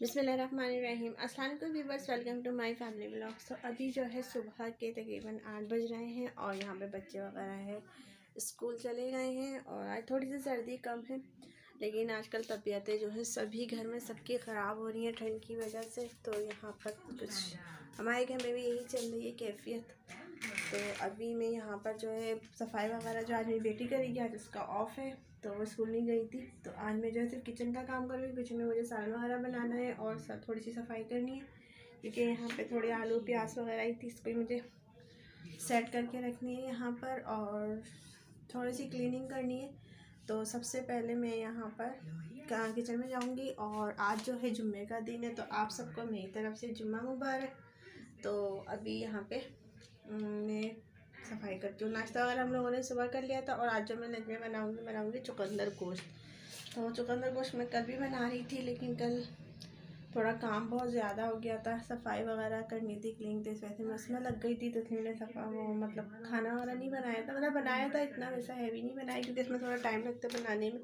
बिस्मिल्लाहिर्रहमानिर्रहीम। अस्सलाम वालेकुम viewers, welcome to my family vlogs. तो अभी जो है सुबह के तकरीबन 8 बज रहे हैं और यहाँ पे बच्चे वगैरह है स्कूल चले गए हैं और आज थोड़ी सी सर्दी कम है, लेकिन आजकल तबीयतें जो है सभी घर में सबकी ख़राब हो रही हैं ठंड की वजह से। तो यहाँ पर कुछ हमारे घर में भी यही चल रही है कैफियत। तो अभी मैं यहाँ पर जो है सफाई वगैरह जो आज मेरी बेटी करेगी, आज उसका ऑफ है तो वो स्कूल नहीं गई थी। तो आज मैं जो है सिर्फ किचन का काम करूँगी। किचन में मुझे सालन वगैरह बनाना है और सब थोड़ी सी सफाई करनी है, क्योंकि यहाँ पे थोड़े आलू प्याज वगैरह ही थी, इसको ही मुझे सेट करके रखनी है यहाँ पर और थोड़ी सी क्लीनिंग करनी है। तो सबसे पहले मैं यहाँ पर किचन में जाऊँगी। और आज जो है जुम्मे का दिन है, तो आप सबको मेरी तरफ से जुम्मा मुबारक। तो अभी यहाँ पे मैं सफाई करती हूँ। नाश्ता वगैरह हम लोगों ने सुबह कर लिया था और आज जो मैं लंच में बनाऊँगी चुकंदर गोश्त। तो चुकंदर गोश्त मैं कल भी बना रही थी, लेकिन कल थोड़ा काम बहुत ज़्यादा हो गया था, सफाई वगैरह करनी थी, क्लीनिंग थी, वैसे मैं उसमें लग गई थी। तो इसलिए मैंने सफा वो मतलब खाना वाला नहीं बनाया था, मतलब बनाया था, इतना वैसा हैवी नहीं बनाया क्योंकि इसमें थोड़ा टाइम लगता है बनाने में।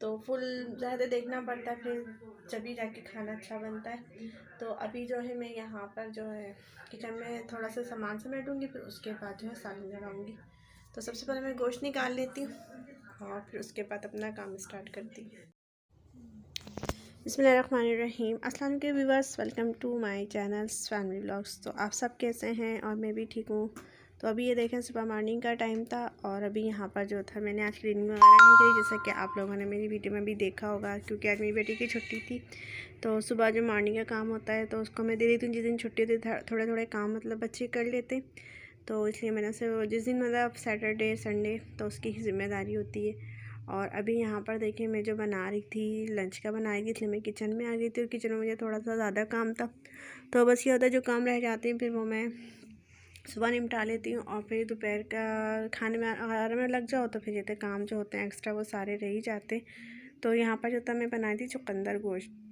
तो फुल ज़्यादा देखना पड़ता है, फिर जब भी जाके खाना अच्छा बनता है। तो अभी जो है मैं यहाँ पर जो है किचन में थोड़ा सा सामान समेटूँगी, फिर उसके बाद जो है सालन लगाऊँगी। तो सबसे पहले मैं गोश्त निकाल लेती हूँ और फिर उसके बाद अपना काम स्टार्ट करती हूँ। बिस्मिल्लाहिर्रहमानिर्रहीम। अस्सलाम वालेकुम viewers, welcome to my channel family vlogs. तो आप सब कैसे हैं? और मैं भी ठीक हूँ। तो अभी ये देखें सुबह मॉर्निंग का टाइम था और अभी यहाँ पर जो था मैंने आज क्लीनिंग वगैरह नहीं करी, जैसा कि आप लोगों ने मेरी वीडियो में भी देखा होगा, क्योंकि आज मेरी बेटी की छुट्टी थी। तो सुबह जो मॉर्निंग का काम होता है तो उसको मैं दे देती हूँ। जिस दिन छुट्टी होती है थोड़े थोड़े काम मतलब बच्चे कर लेते, तो इसलिए मैंने उसे जिस दिन मतलब सैटरडे संडे तो उसकी ही जिम्मेदारी होती है। और अभी यहाँ पर देखिए मैं जो बना रही थी लंच का बना रही थी, इसलिए मैं किचन में आ गई थी और किचन में मुझे थोड़ा सा ज़्यादा काम था। तो बस ये होता है जो काम रह जाते हैं फिर वो मैं सुबह निपटा लेती हूँ और फिर दोपहर का खाने में अगर में लग जाओ तो फिर ये काम जो होते हैं एक्स्ट्रा वो सारे रह ही जाते हैं। तो यहाँ पर जो था मैं बनाई थी चुकंदर गोश्त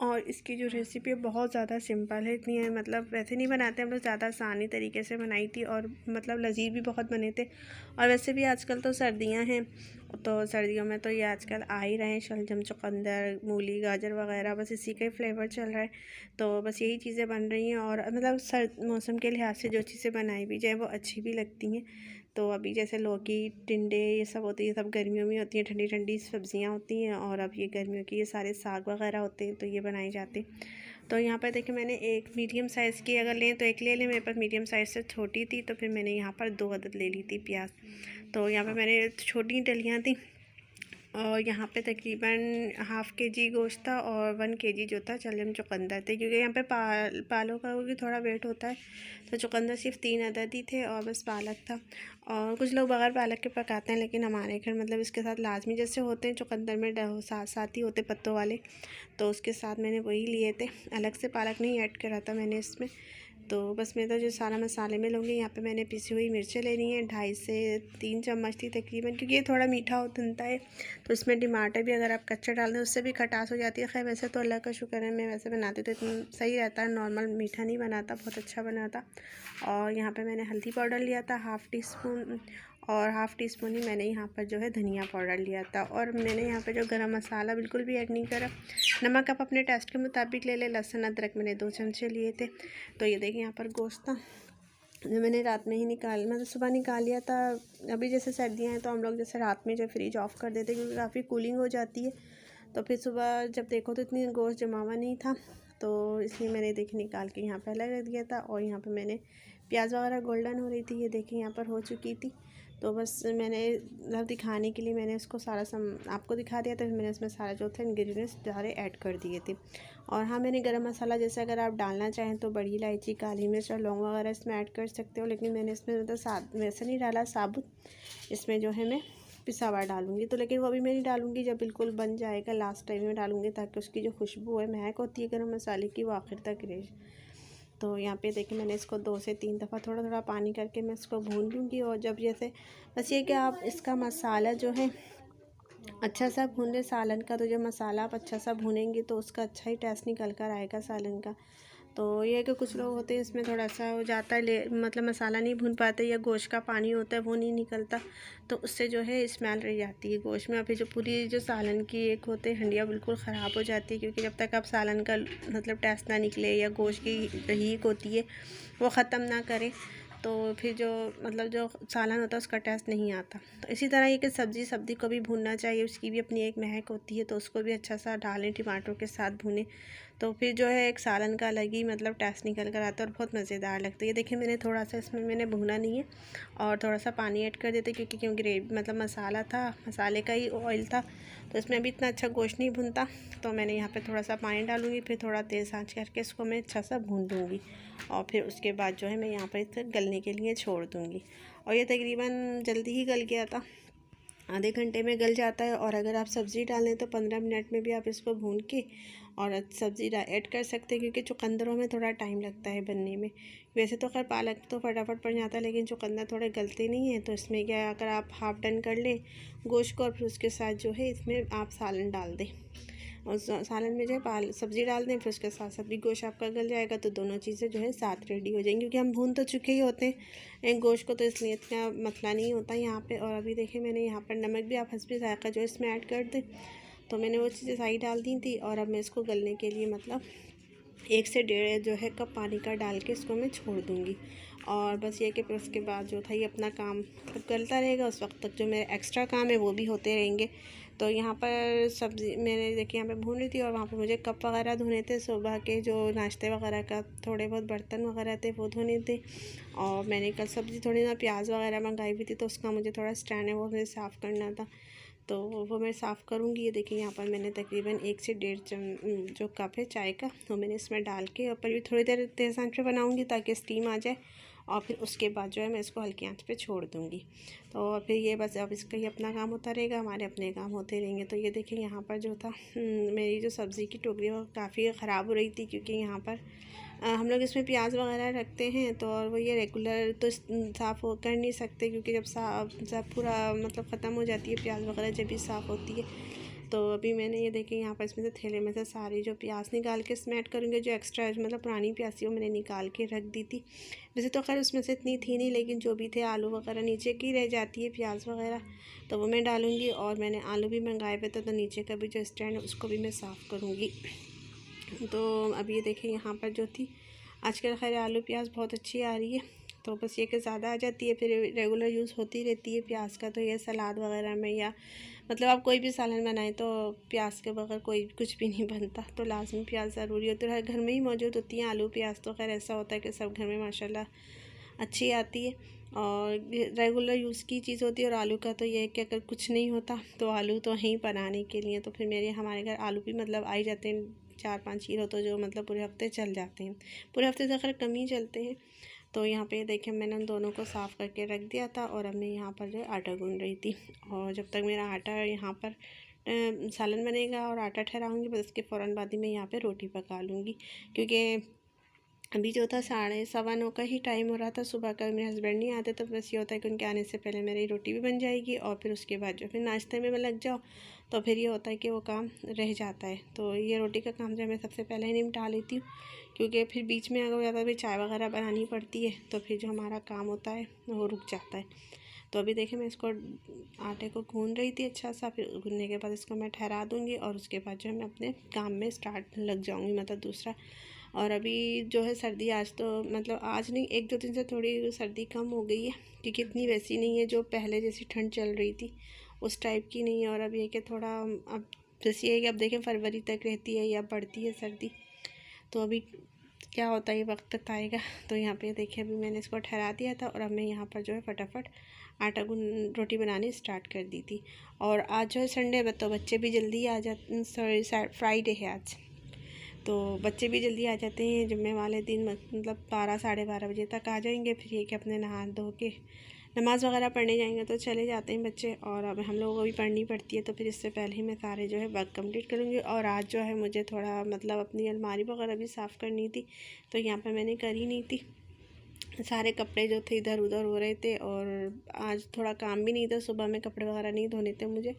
और इसकी जो रेसिपी है बहुत ज़्यादा सिंपल है, इतनी है मतलब वैसे नहीं बनाते हम लोग, ज़्यादा आसानी तरीके से बनाई थी और मतलब लजीज भी बहुत बने थे। और वैसे भी आजकल तो सर्दियां हैं, तो सर्दियों में तो ये आजकल आ ही रहे हैं शलजम, चुकंदर, मूली, गाजर वगैरह, बस इसी का ही फ्लेवर चल रहा है। तो बस यही चीज़ें बन रही हैं और मतलब मौसम के लिहाज से जो चीज़ें बनाई भी जाए वो अच्छी भी लगती हैं। तो अभी जैसे लौकी, टिंडे ये सब होती है, सब गर्मियों में होती हैं, ठंडी ठंडी सब्जियां होती हैं। और अब ये गर्मियों की ये सारे साग वगैरह होते हैं तो ये बनाए जाते हैं। तो यहाँ पर देखिए मैंने एक मीडियम साइज़ की अगर लें तो एक ले लें, मेरे पास मीडियम साइज़ से छोटी थी तो फिर मैंने यहाँ पर 2 अदद ले ली थी प्याज। तो यहाँ पर मैंने छोटी डलियाँ थी और यहाँ पे तकरीबन ½ kg गोश्त था और 1 kg जो था शलजम चुकंदर थे, क्योंकि यहाँ पे पालों का भी थोड़ा वेट होता है। तो चुकंदर सिर्फ 3 अदद ही थे और बस पालक था। और कुछ लोग बगैर पालक के पकाते हैं, लेकिन हमारे घर मतलब इसके साथ लाजमी जैसे होते हैं चुकंदर में साथ साथ ही होते पत्तों वाले, तो उसके साथ मैंने वही लिए थे, अलग से पालक नहीं ऐड करा था मैंने इसमें। तो बस मैं तो जो सारा मसाले में लूँगी, यहाँ पे मैंने पिसी हुई मिर्चें लेनी है 2.5 से 3 चम्मच थी तकरीबन, क्योंकि ये थोड़ा मीठा बनता है। तो इसमें टमाटर भी अगर आप कच्चा डाल दें उससे भी खटास हो जाती है। खैर वैसे तो अल्लाह का शुक्र है मैं वैसे बनाती तो इतना सही रहता है, नॉर्मल मीठा नहीं बनाता, बहुत अच्छा बनाता। और यहाँ पे मैंने हल्दी पाउडर लिया था ½ टीस्पून और ½ टीस्पून ही मैंने यहाँ पर जो है धनिया पाउडर लिया था। और मैंने यहाँ पे जो गरम मसाला बिल्कुल भी ऐड नहीं करा। नमक आप अपने टेस्ट के मुताबिक ले लें। लहसुन अदरक मैंने 2 चमचे लिए थे। तो ये देखिए यहाँ पर गोश्त था जो मैंने रात में ही मतलब सुबह निकाल लिया था। अभी जैसे सर्दियाँ हैं तो हम लोग जैसे रात में जो फ्रिज ऑफ कर देते हैं, क्योंकि काफ़ी कूलिंग हो जाती है। तो फिर सुबह जब देखो तो इतनी गोश्त जमा हुआ नहीं था, तो इसलिए मैंने देखिए निकाल के यहाँ पहले रख दिया था। और यहाँ पे मैंने प्याज वगैरह गोल्डन हो रही थी, ये देखिए यहाँ पर हो चुकी थी। तो बस मैंने मतलब दिखाने के लिए मैंने इसको सारा आपको दिखा दिया था। फिर मैंने इसमें सारा जो थे इंग्रेडिएंट्स सारे ऐड कर दिए थे। और हाँ, मैंने गरम मसाला जैसे अगर आप डालना चाहें तो बड़ी इलायची, काली मिर्च और लौंग वगैरह इसमें ऐड कर सकते हो, लेकिन मैंने इसमें मतलब वैसे नहीं डाला साबुत, इसमें जो है मैं पिसा हुआ डालूँगी। तो लेकिन वो अभी मैं नहीं डालूँगी, जब बिल्कुल बन जाएगा लास्ट टाइम में डालूँगी, ताकि उसकी जो खुशबू है, महक होती है गरम मसाले की, वो आखिर तक रहे। तो यहाँ पे देखिए मैंने इसको 2 से 3 दफ़ा थोड़ा थोड़ा पानी करके मैं इसको भून लूँगी। और जब जैसे बस ये कि आप इसका मसाला जो है अच्छा सा भून लें सालन का, तो जब मसाला आप अच्छा सा भूनेंगे तो उसका अच्छा ही टेस्ट निकल कर आएगा सालन का। तो ये कि कुछ लोग होते हैं इसमें थोड़ा सा हो जाता है मतलब मसाला नहीं भून पाते या गोश्त का पानी होता है वो नहीं निकलता, तो उससे जो है स्मेल रह जाती है गोश्त में। और फिर जो पूरी जो सालन की एक होते हैं हंडिया बिल्कुल ख़राब हो जाती है, क्योंकि जब तक आप सालन का मतलब टेस्ट ना निकले या गोश्त की हीक होती है वो ख़त्म ना करें, तो फिर जो मतलब जो सालन होता है उसका टेस्ट नहीं आता। तो इसी तरह ये कि सब्ज़ी को भी भूनना चाहिए, उसकी भी अपनी एक महक होती है, तो उसको भी अच्छा सा डालें टमाटरों के साथ भूनें, तो फिर जो है एक सालन का अलग ही मतलब टेस्ट निकल कर आता है और बहुत मज़ेदार लगता है। ये देखिए मैंने थोड़ा सा इसमें मैंने भूना नहीं है और थोड़ा सा पानी ऐड कर देते, क्योंकि ग्रेवी मतलब मसाला था, मसाले का ही ऑयल था, तो इसमें अभी इतना अच्छा गोश्त नहीं भुनता। तो मैंने यहाँ पे थोड़ा सा पानी डालूँगी, फिर थोड़ा तेज़ आंच करके इसको मैं अच्छा सा भून दूँगी और फिर उसके बाद जो है मैं यहाँ पर इसे गलने के लिए छोड़ दूँगी। और ये तकरीबन जल्दी ही गल गया था, आधे घंटे में गल जाता है। और अगर आप सब्ज़ी डालें तो 15 मिनट में भी आप इसको भून के और सब्ज़ी ऐड कर सकते हैं, क्योंकि चुकंदरों में थोड़ा टाइम लगता है बनने में। वैसे तो खैर पालक तो फटाफट बन जाता है, लेकिन चुकंदर थोड़े गलते नहीं हैं, तो इसमें क्या है, अगर आप हाफ़ डन कर लें गोश्त को और फिर उसके साथ जो है इसमें आप सालन डाल दें और सालन में जो है सब्ज़ी डाल दें, फिर उसके साथ साथ भी गोश्त आपका गल जाएगा, तो दोनों चीज़ें जो है साथ रेडी हो जाएंगी, क्योंकि हम भून तो चुके ही होते हैं गोश्त को, तो इसलिए इतना मसला नहीं होता यहाँ पे। और अभी देखिए मैंने यहाँ पर नमक भी आप हस्बे ज़ायक़ा जो इसमें ऐड कर दें, तो मैंने वो चीज़ें सारी डाल दी थी। और अब मैं इसको गलने के लिए मतलब 1 से 1.5 जो है कप पानी का डाल के इसको मैं छोड़ दूँगी। और बस ये कि फिर उसके बाद जो था ये अपना काम मतलब गलता रहेगा, उस वक्त तक जो मेरे एक्स्ट्रा काम है वो भी होते रहेंगे। तो यहाँ पर सब्ज़ी मैंने देखिए यहाँ पे भून रही थी और वहाँ पे मुझे कप वगैरह धोने थे, सुबह के जो नाश्ते वगैरह का थोड़े बहुत बर्तन वगैरह थे वो धोने थे। और मैंने कल सब्ज़ी थोड़ी ना प्याज वगैरह मंगाई हुई थी, तो उसका मुझे थोड़ा स्टैंड है वो मुझे साफ़ करना था, तो वो मैं साफ़ करूँगी। ये देखिए यहाँ पर मैंने तकरीबन 1 से 1.5 जो कप है चाय का वो मैंने इसमें डाल के और पर भी थोड़ी देर तेज़ आंच पे बनाऊँगी ताकि स्टीम आ जाए, और फिर उसके बाद जो है मैं इसको हल्की आंच पे छोड़ दूँगी। तो फिर ये बस अब इसका ही अपना काम होता रहेगा, हमारे अपने काम होते रहेंगे। तो ये देखिए यहाँ पर जो था मेरी जो सब्ज़ी की टोकरी वो काफ़ी ख़राब हो रही थी, क्योंकि यहाँ पर हम लोग इसमें प्याज वगैरह रखते हैं, तो और वो ये रेगुलर तो साफ़ कर नहीं सकते, क्योंकि जब सब पूरा मतलब ख़त्म हो जाती है प्याज वगैरह जब भी साफ़ होती है। तो अभी मैंने ये देखिए यहाँ पर इसमें से थैले में से सारी जो प्याज निकाल के इसमें ऐड करूँगी, जो एक्स्ट्रा मतलब पुरानी प्याज थी वो मैंने निकाल के रख दी थी। वैसे तो खैर उसमें से इतनी थी नहीं, लेकिन जो भी थे आलू वगैरह नीचे की रह जाती है प्याज वगैरह, तो वो मैं डालूँगी। और मैंने आलू भी मंगाए हुए थे, तो नीचे का भी जो स्टैंड है उसको भी मैं साफ़ करूँगी। तो अब ये देखिए यहाँ पर जो थी आजकल खैर आलू प्याज बहुत अच्छी आ रही है, तो बस ये कि ज़्यादा आ जाती है, फिर रेगुलर यूज़ होती रहती है प्याज का। तो ये सलाद वगैरह में या मतलब आप कोई भी सालन बनाएं तो प्याज के बगैर कोई कुछ भी नहीं बनता, तो लाजमी प्याज ज़रूरी होती है, हर घर में ही मौजूद होती हैं आलू प्याज। तो खैर ऐसा होता है कि सब घर में माशाल्लाह अच्छी आती है और रेगुलर यूज़ की चीज़ होती है। और आलू का तो ये है कि अगर कुछ नहीं होता तो आलू तो हैं बनाने के लिए, तो फिर हमारे घर आलू भी मतलब आ ही जाते हैं 4-5 किलो, तो जो मतलब पूरे हफ्ते चल जाते हैं। पूरे हफ्ते से खैर कम ही चलते हैं। तो यहाँ पे देखिए मैंने उन दोनों को साफ़ करके रख दिया था और अब मैं यहाँ पर जो है आटा गूँध रही थी। और जब तक मेरा आटा यहाँ पर सालन बनेगा और आटा ठहराऊँगी, बस उसके फ़ौरन बाद ही मैं यहाँ पे रोटी पका लूँगी, क्योंकि अभी जो था 9:15 का ही टाइम हो रहा था सुबह का। मेरे हस्बैंड नहीं आते, तो बस ये होता है कि उनके आने से पहले मेरी रोटी भी बन जाएगी और फिर उसके बाद जो फिर नाश्ते में मैं लग जाओ, तो फिर ये होता है कि वो काम रह जाता है। तो ये रोटी का काम जो मैं सबसे पहले ही निपटा लेती हूँ, क्योंकि फिर बीच में अगर हो जाता है फिर चाय वगैरह बनानी पड़ती है, तो फिर जो हमारा काम होता है वो रुक जाता है। तो अभी देखिए मैं इसको आटे को गूँध रही थी अच्छा सा, फिर गूँधने के बाद इसको मैं ठहरा दूँगी और उसके बाद जो है मैं अपने काम में स्टार्ट लग जाऊँगी, मतलब दूसरा। और अभी जो है सर्दी आज तो मतलब आज नहीं 1-2 दिन से थोड़ी सर्दी कम हो गई है, क्योंकि इतनी वैसी नहीं है जो पहले जैसी ठंड चल रही थी उस टाइप की नहीं है। और अब ये कि थोड़ा अब जैसे ये कि अब देखें फरवरी तक रहती है या बढ़ती है सर्दी, तो अभी क्या होता है ये वक्त तक आएगा। तो यहाँ पे देखिए अभी मैंने इसको ठहरा दिया था और अब मैं यहाँ पर जो है फटाफट रोटी बनानी स्टार्ट कर दी थी। और आज जो है संडे, तो बच्चे भी जल्दी आ जाते, सॉरी फ्राइडे है आज, तो बच्चे भी जल्दी आ जाते हैं जुम्मे वाले दिन, मतलब 12-12:30 बजे तक आ जाएंगे। फिर ये कि अपने नहा धो के नमाज़ वगैरह पढ़ने जाएंगे तो चले जाते हैं बच्चे, और अब हम लोगों को भी पढ़नी पड़ती है, तो फिर इससे पहले ही मैं सारे जो है वर्क कंप्लीट करूँगी। और आज जो है मुझे थोड़ा मतलब अपनी अलमारी वगैरह भी साफ़ करनी थी, तो यहाँ पर मैंने करी नहीं थी। सारे कपड़े जो थे इधर उधर हो रहे थे और आज थोड़ा काम भी नहीं था, सुबह में कपड़े वगैरह नहीं धोने थे मुझे,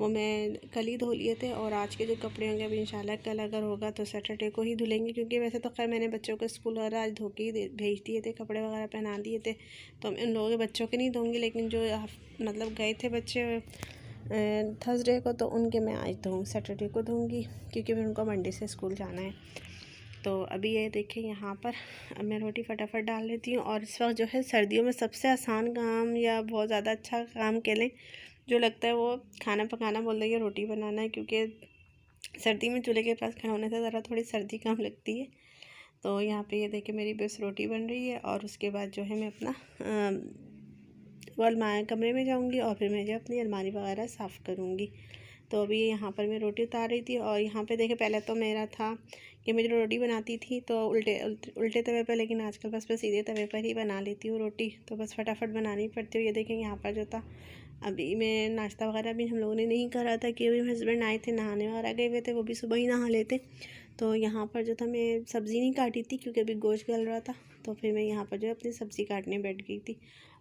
वो मैं कल ही धो लिए थे। और आज के जो कपड़े होंगे अभी इंशाल्लाह कल अगर होगा तो सैटरडे को ही धुलेंगे, क्योंकि वैसे तो खैर मैंने बच्चों को स्कूल वगैरह आज धो के ही भेज दिए थे, कपड़े वगैरह पहना दिए थे। तो मैं उन लोगों के बच्चों के नहीं धोंगी, लेकिन जो मतलब गए थे बच्चे थर्सडे को, तो उनके मैं आज धोऊँ, सैटरडे को धोऊँगी, क्योंकि फिर उनको मंडे से स्कूल जाना है। तो अभी ये देखिए यहाँ पर अब मैं रोटी फटाफट डाल लेती हूँ। और इस वक्त जो है सर्दियों में सबसे आसान काम या बहुत ज़्यादा अच्छा काम कह लें जो लगता है वो खाना पकाना बोल रही है, रोटी बनाना है, क्योंकि सर्दी में चूल्हे के पास खड़ा होने से ज़रा थोड़ी सर्दी कम लगती है। तो यहाँ पे ये देखिए मेरी बस रोटी बन रही है। और उसके बाद जो है मैं अपना वो अलमारी कमरे में जाऊँगी और फिर मैं जो अपनी अलमारी वगैरह साफ़ करूँगी। तो अभी यहाँ पर मैं रोटी उतार रही थी। और यहाँ पे देखे पहले तो मेरा था कि मैं जो रोटी बनाती थी तो उल्टे तवे पर, लेकिन आजकल बस मैं सीधे तवे पर ही बना लेती हूँ रोटी, तो बस फटाफट बनानी पड़ती है। ये देखें यहाँ पर जो था अभी मैं नाश्ता वगैरह भी हम लोगों ने नहीं करा था, कि अभी हस्बैंड आए थे नहाने वगैरह गए हुए थे, वो भी सुबह ही नहा लेते। तो यहाँ पर जो था मैं सब्ज़ी नहीं काटी थी क्योंकि अभी गोश्त गल रहा था, तो फिर मैं यहाँ पर जो है अपनी सब्ज़ी काटने बैठ गई थी।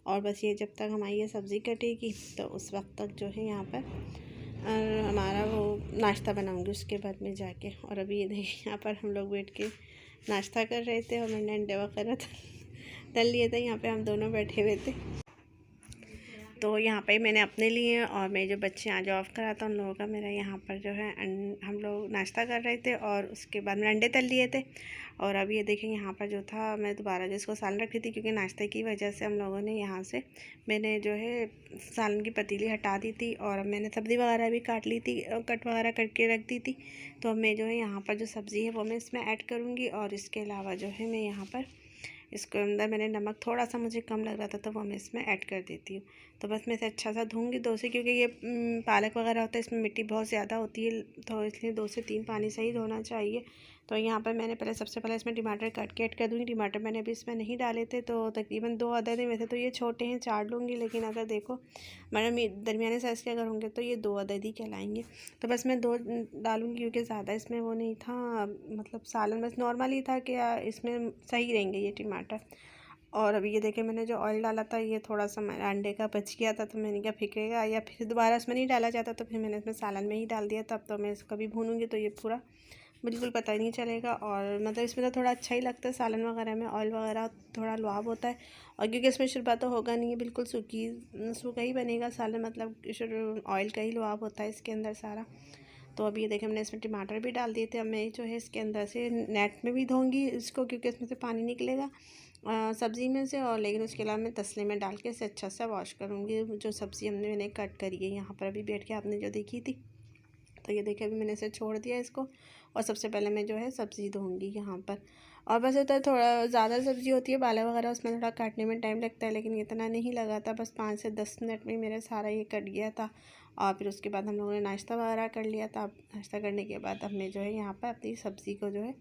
और बस ये जब तक हमारी ये सब्ज़ी कटेगी तो उस वक्त तक जो है यहाँ पर हमारा वो नाश्ता बनाऊंगी उसके बाद में जाके। और अभी ये देखिए यहाँ पर हम लोग बैठ के नाश्ता कर रहे थे और मैंने अंडे वगैरह तल लिए थे, यहाँ पे हम दोनों बैठे हुए थे। तो यहाँ पे मैंने अपने लिए और मेरे जो बच्चे आज ऑफ करा था उन लोगों का मेरा यहाँ पर जो है हम लोग नाश्ता कर रहे थे। और उसके बाद मैंने अंडे तल लिए थे। और अब ये देखें यहाँ पर जो था मैं दोबारा जिसको सालन रखी थी, क्योंकि नाश्ते की वजह से हम लोगों ने यहाँ से मैंने जो है सालन की पतीली हटा दी थी। और मैंने सब्ज़ी वगैरह भी काट ली थी, कट वगैरह करके रख दी थी। तो अब मैं जो है यहाँ पर जो सब्ज़ी है वो मैं इसमें ऐड करूँगी। और इसके अलावा जो है मैं यहाँ पर इसके अंदर मैंने नमक थोड़ा सा मुझे कम लग रहा था तो वो मैं इसमें ऐड कर देती हूँ। तो बस मैं इसे अच्छा सा धोऊंगी 2 से, क्योंकि ये पालक वगैरह होता है इसमें मिट्टी बहुत ज़्यादा होती है, तो इसलिए 2 से 3 पानी से ही धोना चाहिए। तो यहाँ पर मैंने सबसे पहले इसमें टमाटर काट के ऐड कर दूँगी। टमाटर मैंने अभी इसमें नहीं डाले थे, तो तकरीबन 2 अदद हैं, वैसे तो ये छोटे हैं 4 लूँगी, लेकिन अगर देखो मैंने दरमियाने साइज़ के अगर होंगे तो ये 2 अदद ही कहलाएंगे। तो बस मैं 2 डालूँगी, क्योंकि ज़्यादा इसमें वो नहीं था, मतलब सालन बस नॉर्मल ही था कि इसमें सही रहेंगे ये टमाटर। और अभी ये देखें मैंने जो ऑयल डाला था ये थोड़ा सा मेरा अंडे का बच गया था, तो मैंने क्या फेंकेगा या फिर दोबारा इसमें नहीं डाला जाता, तो फिर मैंने इसमें सालन में ही डाल दिया था। अब तो मैं इसको भी भूनूंगी तो ये पूरा बिल्कुल पता ही नहीं चलेगा। और मतलब इसमें तो थोड़ा अच्छा ही लगता है सालन वगैरह में, ऑयल वगैरह थोड़ा लुआब होता है। और क्योंकि इसमें शोरबा तो होगा नहीं है, बिल्कुल सूखा ही बनेगा सालन, मतलब ऑयल का ही लुआब होता है इसके अंदर सारा। तो अभी ये देखें हमने इसमें टमाटर भी डाल दिए थे। अब मैं जो है इसके अंदर से नेट में भी धोऊंगी इसको, क्योंकि इसमें से पानी निकलेगा सब्ज़ी में से। और लेकिन उसके अलावा मैं तसले में डाल के इसे अच्छा सा वॉश करूँगी। जो सब्ज़ी मैंने कट करी है यहाँ पर अभी बैठ के आपने जो देखी थी, तो ये देखिए अभी मैंने इसे छोड़ दिया इसको। और सबसे पहले मैं जो है सब्ज़ी धोऊंगी यहाँ पर। और बस होता है थोड़ा ज़्यादा सब्ज़ी होती है बाला वगैरह, उसमें थोड़ा काटने में टाइम लगता है, लेकिन इतना नहीं लगा था, बस 5 से 10 मिनट में मेरा सारा ये कट गया था। और फिर उसके बाद हम लोगों ने नाश्ता वगैरह कर लिया था। नाश्ता करने के बाद अब मैं जो है यहाँ पर अपनी सब्ज़ी को जो है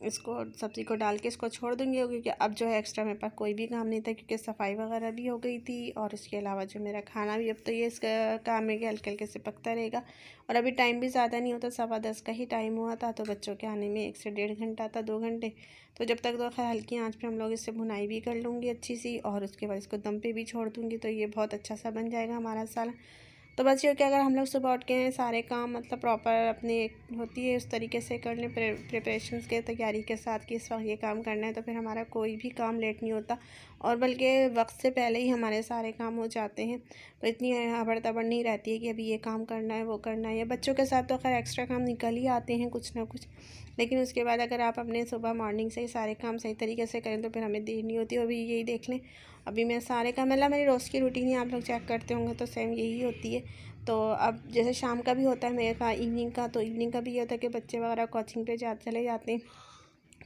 इसको सब्ज़ी को डाल के इसको छोड़ दूँगी, क्योंकि अब जो है एक्स्ट्रा मेरे पास कोई भी काम नहीं था, क्योंकि सफाई वगैरह भी हो गई थी। और इसके अलावा जो मेरा खाना भी अब तो ये इसका काम है कि हल्के हल्के से पकता रहेगा। और अभी टाइम भी ज़्यादा नहीं होता, 10:15 का ही टाइम हुआ था, तो बच्चों के आने में 1 से 1.5 घंटा था, 2 घंटे। तो जब तक तो खैर हल्की आँच पे हम लोग इससे भुनाई भी कर लूँगी अच्छी सी, और उसके बाद इसको दम पे भी छोड़ दूँगी, तो ये बहुत अच्छा सा बन जाएगा हमारा सालन। तो बस ये कि अगर हम लोग सुबह उठ के सारे काम मतलब प्रॉपर अपने होती है उस तरीके से कर लें, प्रिपरेशंस के तैयारी के साथ कि इस वक्त ये काम करना है, तो फिर हमारा कोई भी काम लेट नहीं होता, और बल्कि वक्त से पहले ही हमारे सारे काम हो जाते हैं। तो इतनी हबड़ तबड़ नहीं रहती है कि अभी ये काम करना है वो करना है। या बच्चों के साथ तो खैर एक्स्ट्रा काम निकल ही आते हैं कुछ ना कुछ, लेकिन उसके बाद अगर आप अपने सुबह मॉर्निंग से ही सारे काम सही तरीके से करें तो फिर हमें देर नहीं होती। अभी यही देख लें, अभी मैं सारे काम मतलब मेरी रोज़ की रूटीन ही आप लोग चेक करते होंगे तो सेम यही होती है। तो अब जैसे शाम का भी होता है मेरे पास इवनिंग का, तो इवनिंग का भी ये होता है कि बच्चे वगैरह कोचिंग पे चले जाते हैं,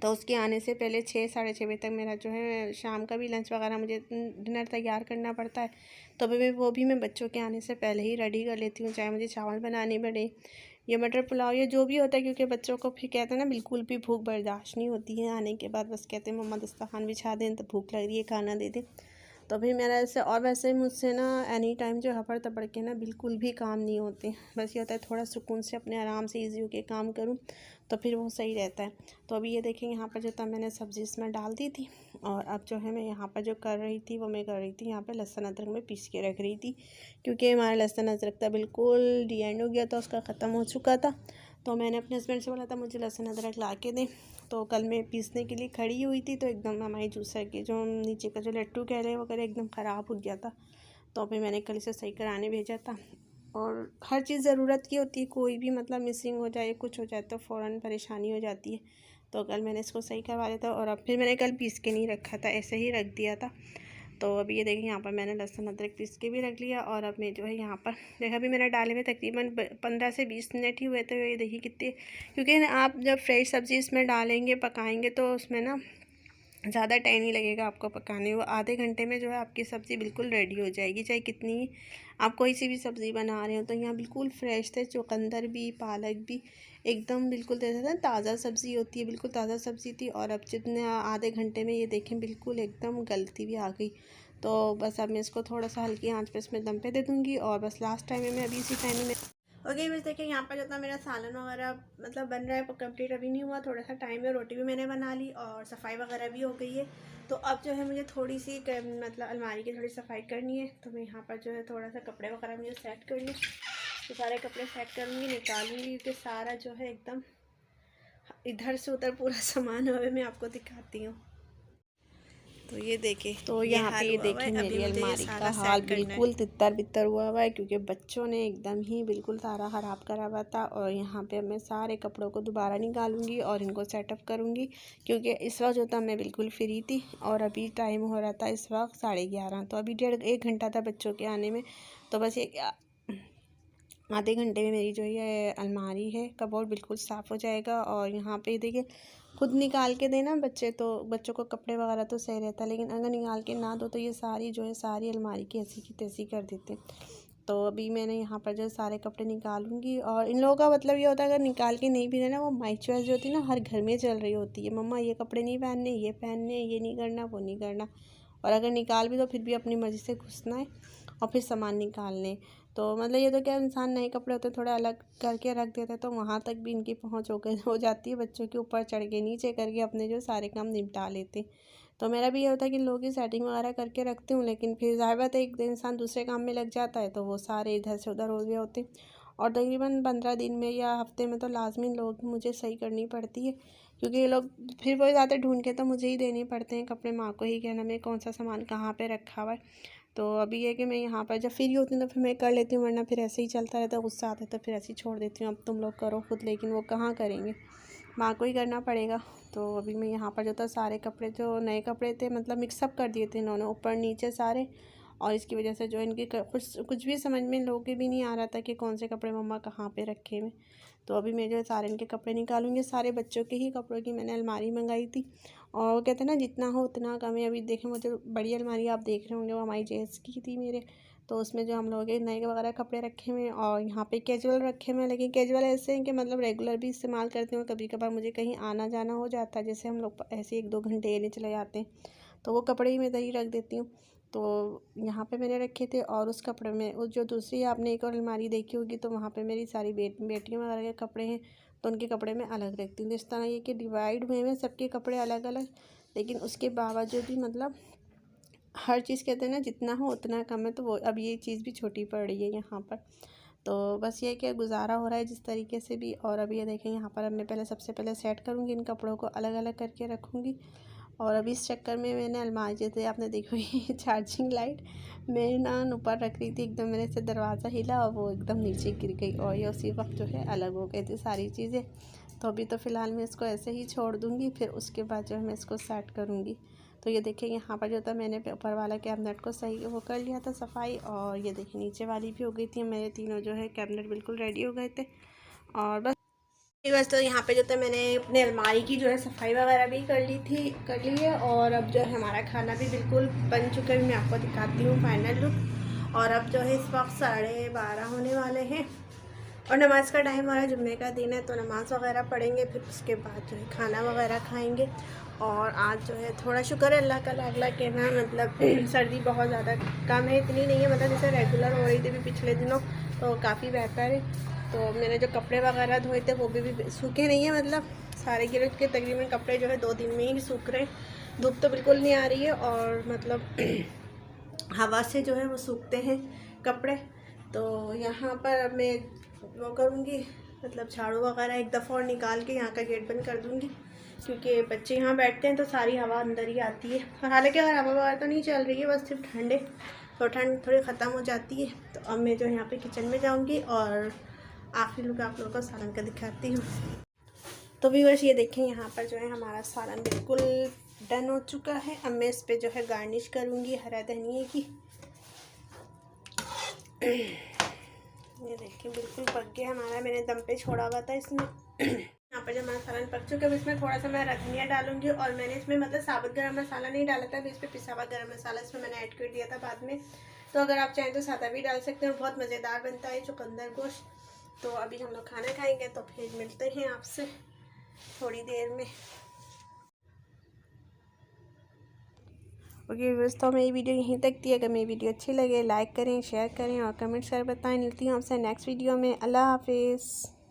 तो उसके आने से पहले 6 साढ़े 6 बजे तक मेरा जो है शाम का भी लंच वगैरह मुझे डिनर तैयार करना पड़ता है। तो अभी वो भी मैं बच्चों के आने से पहले ही रेडी कर लेती हूँ, चाहे मुझे चावल बनाने पड़े या मटर पुलाव या जो भी होता है, क्योंकि बच्चों को फिर कहते हैं ना बिल्कुल भी भूख बर्दाश्त नहीं होती है आने के बाद, बस कहते हैं मम्मा दस्तरखान बिछा दें तो भूख लग रही है खाना दे दें। तो फिर मेरा ऐसे, और वैसे मुझसे ना एनी टाइम जो हपड़ तपड़ के ना बिल्कुल भी काम नहीं होते। बस ये होता है थोड़ा सुकून से अपने आराम से ईजी होके काम करूँ तो फिर वो सही रहता है। तो अभी ये देखें यहाँ पर जो था मैंने सब्ज़ी इसमें डाल दी थी, और अब जो है मैं यहाँ पर जो कर रही थी वो मैं कर रही थी यहाँ पर लहसुन अदरक में पीस के रख रही थी, क्योंकि हमारा लहसुन अदरक था बिल्कुल डी एंड हो गया था, उसका ख़त्म हो चुका था। तो मैंने अपने हस्बैंड से बोला था मुझे लहसुन अदरक ला के दें। तो कल मैं पीसने के लिए खड़ी हुई थी तो एकदम हमारी जूसर के जो नीचे का जो लट्टू कह रहे हैं वगैरह एकदम ख़राब हो गया था। तो फिर मैंने कल इसे सही कराने भेजा था। और हर चीज़ ज़रूरत की होती है, कोई भी मतलब मिसिंग हो जाए कुछ हो जाए तो फ़ौरन परेशानी हो जाती है। तो कल मैंने इसको सही करवा लिया था, और अब फिर मैंने कल पीस के नहीं रखा था, ऐसे ही रख दिया था। तो अभी ये देखिए यहाँ पर मैंने लहसुन अदरक पीस के भी रख लिया, और अब मैं जो है यहाँ पर देखा अभी मैंने डाले हुए तकरीबन 15 से 20 मिनट ही हुए थे। ये देखिए कितने, क्योंकि आप जब फ्रेश सब्ज़ी इसमें डालेंगे पकाएंगे तो उसमें ना ज़्यादा टाइम नहीं लगेगा आपको पकाने। वो आधे घंटे में जो है आपकी सब्ज़ी बिल्कुल रेडी हो जाएगी, चाहे कितनी आप कोई सी भी सब्ज़ी बना रहे हो। तो यहाँ बिल्कुल फ्रेश थे, चुकंदर भी पालक भी एकदम बिल्कुल जैसे ना ताज़ा सब्ज़ी होती है, बिल्कुल ताज़ा सब्ज़ी थी। और अब जितने आधे घंटे में ये देखें बिल्कुल एकदम गलती भी आ गई। तो बस अब मैं इसको थोड़ा सा हल्की आंच पे इसमें दम पे दे दूँगी, और बस लास्ट टाइम में मैं अभी इसी टाइम में ओके बस देखिए यहाँ पर जो था मेरा सालन वगैरह मतलब बन रहा है, कंप्लीट अभी नहीं हुआ, थोड़ा सा टाइम है। रोटी भी मैंने बना ली और सफाई वगैरह भी हो गई है। तो अब जो है मुझे थोड़ी सी मतलब अलमारी की थोड़ी सफाई करनी है। तो मैं यहाँ पर जो है थोड़ा सा कपड़े वगैरह मुझे सेट कर लूँ, तो सारे कपड़े सेट करूँगी, निकालूँगी, क्योंकि सारा जो है एकदम इधर से उधर पूरा सामान हुआ है। मैं आपको दिखाती हूँ। तो ये देखे, तो यहाँ पे ये देखिए मेरी अलमारी का हाल बिल्कुल तितर बितर हुआ है, क्योंकि बच्चों ने एकदम ही बिल्कुल सारा ख़राब करा हुआ था। और यहाँ पे मैं सारे कपड़ों को दोबारा निकालूंगी और इनको सेटअप करूँगी, क्योंकि इस वक्त जो था मैं बिल्कुल फ्री थी। और अभी टाइम हो रहा था इस वक्त 11:30, तो अभी 1.5 घंटा था बच्चों के आने में। तो बस ये आधे घंटे में मेरी जो ये अलमारी है कबोर्ड बिल्कुल साफ़ हो जाएगा। और यहाँ पे देखिए खुद निकाल के देना बच्चे, तो बच्चों को कपड़े वगैरह तो सही रहता है, लेकिन अगर निकाल के ना दो तो ये सारी जो है सारी अलमारी की ऐसी की तैसी कर देते। तो अभी मैंने यहाँ पर जो सारे कपड़े निकालूंगी। और इन लोगों का मतलब ये होता है अगर निकाल के नहीं भी देना, वो माई चॉइस जो होती है ना हर घर में चल रही होती है, मम्मा ये कपड़े नहीं पहनने, ये पहनने, ये नहीं करना, वो नहीं करना। और अगर निकाल भी तो फिर भी अपनी मर्ज़ी से घुसना है और फिर सामान निकालने। तो मतलब ये तो क्या, इंसान नए कपड़े होते थोड़ा अलग करके रख देता है, तो वहाँ तक भी इनकी पहुँच हो जाती है, बच्चों के ऊपर चढ़ के नीचे करके अपने जो सारे काम निपटा लेते। तो मेरा भी ये होता है कि लोगों की सेटिंग वगैरह करके रखती हूँ, लेकिन फिर ज़ाहिर बात है एक दिन इंसान दूसरे काम में लग जाता है तो वो सारे इधर से उधर हो गए होते। और तकरीबन 15 दिन में या हफ्ते में तो लाजमी लोग मुझे सही करनी पड़ती है, क्योंकि ये लोग फिर वो ज़्यादा ढूंढ के तो मुझे ही देने पड़ते हैं कपड़े, माँ को ही कहना मैं कौन सा सामान कहाँ पे रखा हुआ है। तो अभी ये कि मैं यहाँ पर जब फ्री होती हूँ तो फिर मैं कर लेती हूँ, वरना फिर ऐसे ही चलता रहता है, गुस्सा आता है तो फिर ऐसे ही छोड़ देती हूँ, अब तुम लोग करो खुद, लेकिन वो कहाँ करेंगे, माँ को ही करना पड़ेगा। तो अभी मैं यहाँ पर जो था सारे कपड़े जो नए कपड़े थे मतलब मिक्सअप कर दिए थे इन्होंने ऊपर नीचे सारे, और इसकी वजह से जो इनके कुछ भी समझ में लोग के भी नहीं आ रहा था कि कौन से कपड़े मम्मा कहाँ पे रखे हुए। तो अभी मैं जो है सारे इनके कपड़े निकालूंगी, सारे बच्चों के ही कपड़ों की मैंने अलमारी मंगाई थी। और वो कहते हैं ना जितना हो उतना कम है। अभी देखें मुझे बड़ी अलमारी आप देख रहे होंगे वो हमारी जेंट्स की थी मेरे, तो उसमें जो हम लोगों के नए वगैरह कपड़े रखे हुए हैं, और यहाँ पे कैजुअल रखे हुए हैं, लेकिन कैजुअल ऐसे हैं कि मतलब रेगुलर भी इस्तेमाल करती हूँ, कभी कभार मुझे कहीं आना जाना हो जाता है, जैसे हम लोग ऐसे 1-2 घंटे लेने चले जाते हैं, तो वो कपड़े ही मैं इधर ही रख देती हूँ। तो यहाँ पे मैंने रखे थे, और उस कपड़े में वो जो दूसरी आपने एक और अलमारी देखी होगी तो वहाँ पे मेरी सारी बेटियों वगैरह के कपड़े हैं, तो उनके कपड़े मैं अलग रखती हूँ। इस तरह ये कि डिवाइड हुए हैं सबके कपड़े अलग अलग, लेकिन उसके बावजूद भी मतलब हर चीज़ कहते हैं ना जितना हो उतना कम है, तो वो अब ये चीज़ भी छोटी पड़ रही है यहाँ पर। तो बस ये कि गुजारा हो रहा है जिस तरीके से भी। और अभी ये देखें यहाँ पर अब मैं पहले सबसे पहले सेट करूँगी, इन कपड़ों को अलग अलग करके रखूँगी। और अभी इस चक्कर में मैंने अलमारी जैसे आपने देखी चार्जिंग लाइट मैं ना ऊपर रख रही थी, एकदम मेरे से दरवाज़ा हिला और वो एकदम नीचे गिर गई, और ये उसी वक्त जो है अलग हो गई थी सारी चीज़ें। तो अभी तो फ़िलहाल मैं इसको ऐसे ही छोड़ दूँगी, फिर उसके बाद जो है मैं इसको सेट करूँगी। तो ये देखिए यहाँ पर जो था मैंने ऊपर वाला कैबिनेट को सही वो कर लिया था सफाई, और ये देखिए नीचे वाली भी हो गई थी, मेरे तीनों जो है कैबिनेट बिल्कुल रेडी हो गए थे। और बस तो यहाँ पे जो था मैंने अपने अलमारी की जो है सफाई वगैरह भी कर ली है। और अब जो है हमारा खाना भी बिल्कुल बन चुका है, मैं आपको दिखाती हूँ फाइनल लुक। और अब जो है इस वक्त 12:30 होने वाले हैं, और नमाज़ का टाइम हो रहा है, जुम्मे का दिन है, तो नमाज़ वगैरह पढ़ेंगे, फिर उसके बाद जो है खाना वगैरह खाएंगे। और आज जो है थोड़ा शुक्र है अल्लाह का लागला के ना, मतलब सर्दी बहुत ज़्यादा कम है, इतनी नहीं है, मतलब जैसे रेगुलर हो रही थी भी पिछले दिनों, तो काफ़ी बेहतर है। तो मैंने जो कपड़े वगैरह धोए थे वो भी सूखे नहीं है, मतलब सारे गिरे के तकरीबन कपड़े जो है 2 दिन में ही सूख रहे हैं। धूप तो बिल्कुल नहीं आ रही है और मतलब हवा से जो है वो सूखते हैं कपड़े। तो यहाँ पर अब मैं वो करूँगी, मतलब झाड़ू वगैरह एक दफ़ा और निकाल के यहाँ का गेट बंद कर दूँगी, क्योंकि बच्चे यहाँ बैठते हैं तो सारी हवा अंदर ही आती है। और हालांकि अगर हवा वगैरह तो नहीं चल रही है, बस सिर्फ ठंडे, तो ठंड थोड़ी ख़त्म हो जाती है। तो अब मैं जो यहाँ पे किचन में जाऊँगी और आखिरी लुक आप लोगों को सालन का दिखाती हूँ। तो भी बस ये देखें, यहाँ पर जो है हमारा सालन बिल्कुल डन हो चुका है। अब मैं इस पर जो है गार्निश करूँगी हरा धनिए की। ये देखिए बिल्कुल पक गया हमारा, मैंने दम पे छोड़ा हुआ था इसमें। यहाँ पर जो हमारा सालन पक चुका है, इसमें थोड़ा सा मैं हरा धनिया डालूंगी। और मैंने इसमें मतलब साबुत गरम मसाला नहीं डाला था, इस पर पिसा हुआ गरम मसाला इसमें मैंने ऐड कर दिया था बाद में। तो अगर आप चाहें तो सादा भी डाल सकते हैं, बहुत मज़ेदार बनता है चुकंदर गोश्त। तो अभी हम लोग खाना खाएंगे, तो फिर मिलते हैं आपसे थोड़ी देर में। ओके बस, तो मेरी वीडियो यहीं तक थी। अगर मेरी वीडियो अच्छी लगे लाइक करें, शेयर करें और कमेंट्स कर बताएं। मिलती हूँ आपसे नेक्स्ट वीडियो में। अल्लाह हाफिज़।